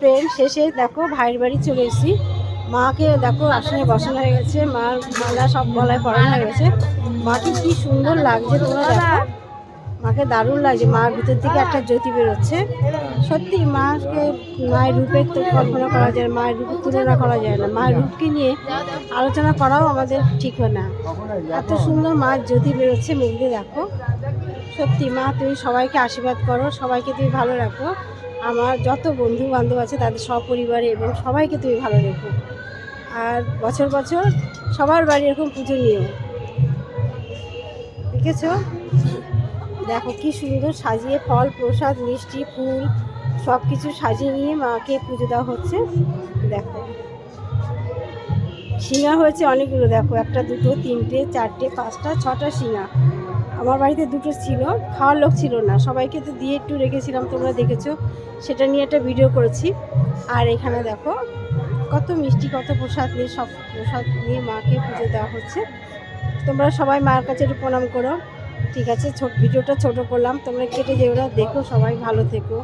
প্রেম শেষে দেখো ভাইয়ের বাড়ি চলে এসেছি। মাকে দেখো আসনে বসানো হয়ে গেছে, মার মালা সব গলায় পরানো হয়ে গেছে। মাকে কি সুন্দর লাগছে তোমরা দেখো, মাকে দারুণ লাগছে। মার ভিতর থেকে একটা জ্যোতি বেরোচ্ছে। সত্যি মাকে, মায়ের রূপের তো কল্পনা করা যায়, মায়ের রূপের তুলনা করা যায় না। মায়ের রূপকে নিয়ে আলোচনা করাও আমাদের ঠিক হয় না। এত সুন্দর মার জ্যোতি বেরোচ্ছে মুখ দিয়ে দেখো। সত্যি মা, তুমি সবাইকে আশীর্বাদ করো, সবাইকে তুমি ভালো রাখো। আমার যত বন্ধু বান্ধব আছে তাদের সপরিবারে এবং সবাইকে তুমি ভালো রেখো। আর বছর বছর সবার বাড়ি এরকম পুজো নিও। দেখেছো দেখো কি সুন্দর সাজিয়ে, ফল প্রসাদ মিষ্টি ফুল সব কিছু সাজিয়ে নিয়ে মাকে পুজো দেওয়া হচ্ছে। দেখো শিঙা হয়েছে অনেকগুলো, দেখো একটা দুটো তিনটে চারটে পাঁচটা ছটা শিঙা। আমার বাড়িতে দুটো ছিল, খাওয়ার লোক ছিল না, সবাইকে তো দিয়ে একটু রেখেছিলাম, তোমরা দেখেছো, সেটা নিয়ে একটা ভিডিও করেছি। আর এখানে দেখো কত মিষ্টি কত প্রসাদ নিয়ে, সব প্রসাদ নিয়ে মাকে পুজো দেওয়া হচ্ছে। তোমরা সবাই মায়ের কাছে একটু প্রণাম করো। ঠিক আছে, ভিডিওটা ছোট করলাম, তোমরা কেটে যেও না, দেখো, সবাই ভালো থেকো।